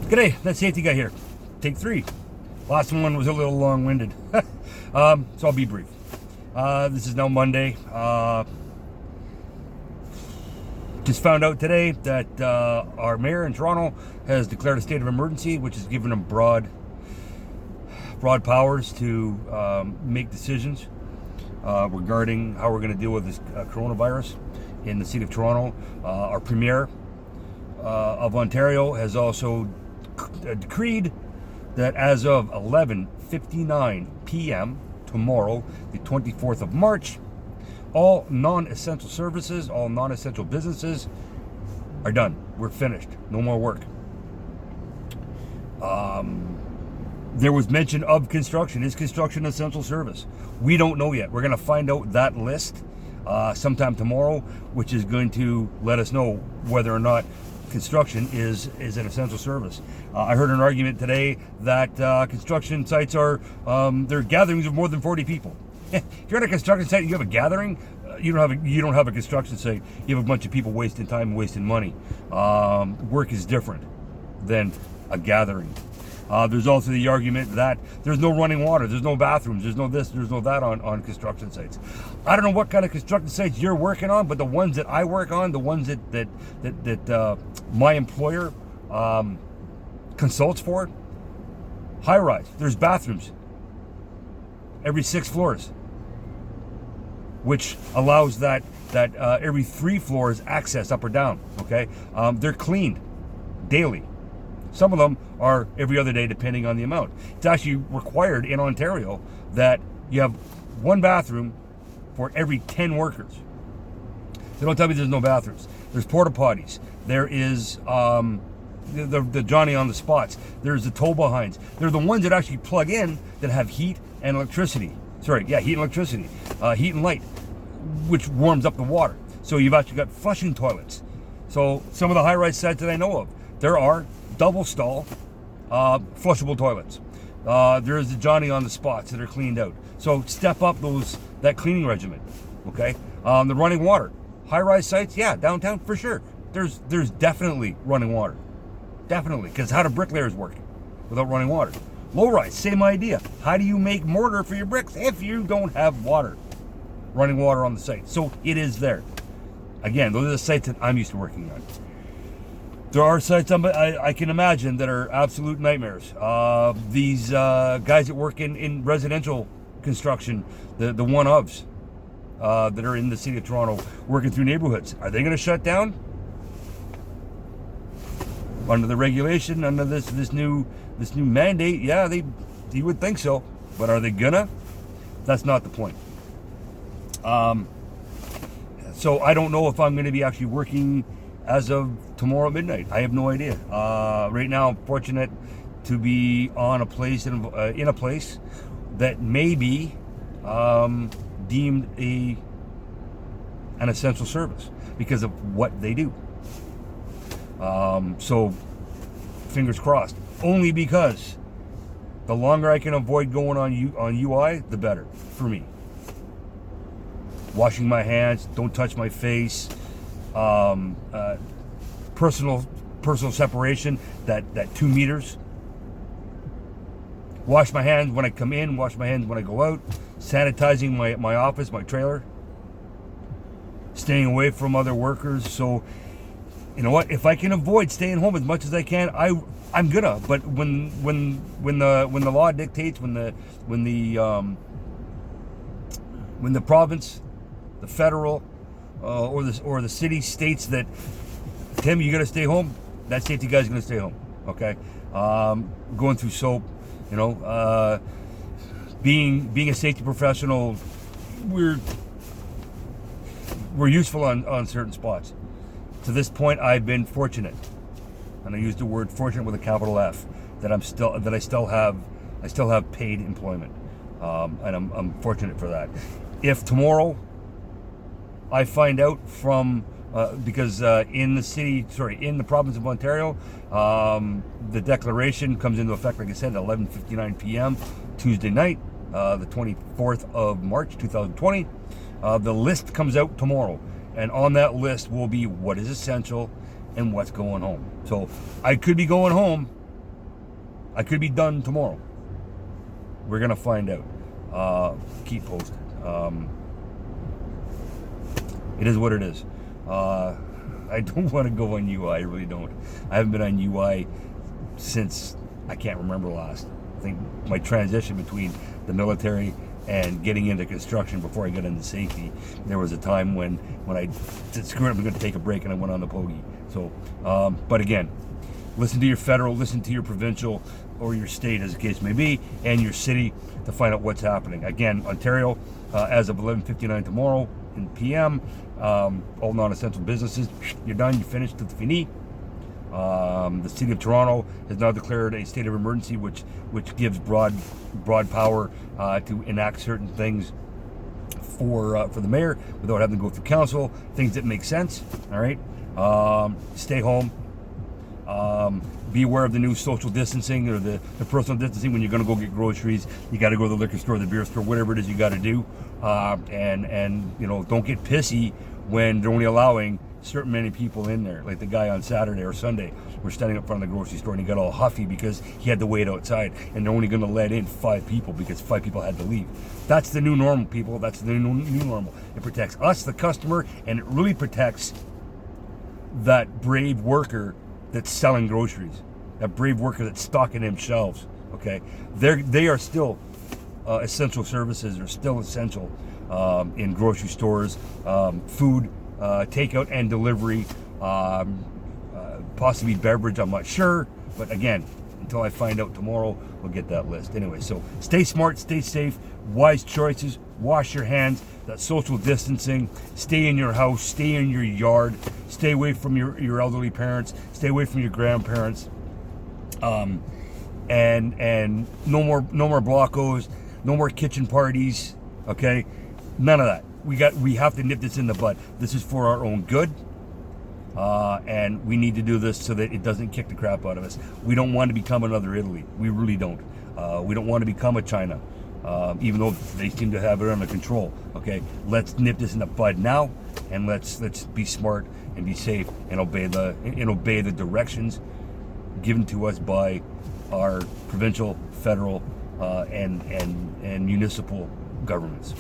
G'day, that safety guy here. Take 3. Last one was a little long-winded. So I'll be brief. This is now Monday. Just found out today that our mayor in Toronto has declared a state of emergency, which has given him broad powers to make decisions regarding how we're going to deal with this coronavirus in the city of Toronto. Our premier of Ontario has also decreed that as of 11:59 p.m. tomorrow, the 24th of March, all non-essential services, all non-essential businesses are done. We're finished. No more work. There was mention of construction. Is construction an essential service? We don't know yet. We're going to find out that list sometime tomorrow, which is going to let us know whether or not construction is an essential service. I heard an argument today that construction sites are they're gatherings of more than 40 people. If you're at a construction site and you have a gathering, you don't have a construction site. You have a bunch of people wasting time and wasting money. Work is different than a gathering. There's also the argument that there's no running water, there's no bathrooms, there's no this, there's no that on construction sites. I don't know what kind of construction sites you're working on, but the ones that I work on, the ones that my employer consults for, high rise, there's bathrooms every 6 floors, which allows that every 3 floors access up or down. Okay, they're cleaned daily. Some of them are every other day, depending on the amount. It's actually required in Ontario that you have 1 bathroom for every 10 workers. So don't tell me there's no bathrooms. There's porta potties. There is the Johnny on the spots. There's the tow behinds. They're the ones that actually plug in that have heat and electricity. Heat and electricity, heat and light, which warms up the water. So you've actually got flushing toilets. So some of the high-rise sites that I know of, there are double stall flushable toilets. There's the Johnny on the spots that are cleaned out. So step up that cleaning regimen. Okay, the running water, high-rise sites, yeah, downtown for sure. There's definitely running water, definitely, because how do bricklayers work without running water? Low-rise, same idea. How do you make mortar for your bricks if you don't have running water on the site? So it is there. Again, those are the sites that I'm used to working on. There are sites I can imagine that are absolute nightmares. These guys that work in residential construction, the one-ofs that are in the city of Toronto, working through neighborhoods, are they going to shut down? Under the regulation, under this new mandate, yeah, you would think so. But are they gonna? That's not the point. So I don't know if I'm going to be actually working as of tomorrow at midnight. I have no idea. Right now, I'm fortunate to be on a place in a place that may be deemed an essential service because of what they do. So, fingers crossed. Only because the longer I can avoid going on UI, the better for me. Washing my hands, don't touch my face. Personal separation, that 2 meters. Wash my hands when I come in, wash my hands when I go out. Sanitizing my office, my trailer. Staying away from other workers. So, you know what? If I can avoid staying home as much as I can, I'm gonna. But when the law dictates, when the province, the federal, or the city states that, Tim, you gotta stay home, that safety guy's gonna stay home. Okay, going through soap, being a safety professional, we're useful on certain spots. To this point, I've been fortunate, and I use the word fortunate with a capital F, that I still have paid employment, and I'm fortunate for that. If tomorrow I find out from because in the province of Ontario, the declaration comes into effect, like I said, at 11:59 p.m. Tuesday night, the 24th of March 2020. The list comes out tomorrow. And on that list will be what is essential and what's going home. So I could be going home I could be done tomorrow. We're gonna find out. Keep posted. It is what it is. I don't want to go on UI. I really don't. I haven't been on UI since I can't remember last. I think my transition between the military and getting into construction before I got into safety, there was a time when I said, screw it, I'm going to take a break, and I went on the Pogie. So, but again, listen to your federal, listen to your provincial or your state, as the case may be, and your city to find out what's happening. Again, Ontario, as of 11:59 tomorrow in PM, all non-essential businesses, you're done, you're finished, it's fini. The city of Toronto has now declared a state of emergency, which gives broad power to enact certain things for the mayor without having to go through council. Things that make sense. All right, stay home. Be aware of the new social distancing or the personal distancing when you're going to go get groceries. You got to go to the liquor store, the beer store, whatever it is you got to do. And you know, don't get pissy when they're only allowing certain many people in there. Like the guy on Saturday or Sunday, we're standing up front of the grocery store and he got all huffy because he had to wait outside, and they're only going to let in 5 people because 5 people had to leave. That's the new normal, people. That's the new normal. It protects us, the customer, and it really protects that brave worker that's selling groceries, that brave worker that's stocking them shelves. Okay, they are still essential services. Are still essential in grocery stores, food, takeout and delivery, possibly beverage. I'm not sure, but again, until I find out tomorrow, we'll get that list. Anyway, so stay smart, stay safe, wise choices, wash your hands, that social distancing, stay in your house, stay in your yard, stay away from your elderly parents, stay away from your grandparents, and no more blockos, no more kitchen parties, okay? None of that. We have to nip this in the bud. This is for our own good. And we need to do this so that it doesn't kick the crap out of us. We don't want to become another Italy. We really don't. We don't want to become a China, even though they seem to have it under control. Okay, let's nip this in the bud now, and let's be smart and be safe and obey the directions given to us by our provincial, federal, and municipal governments.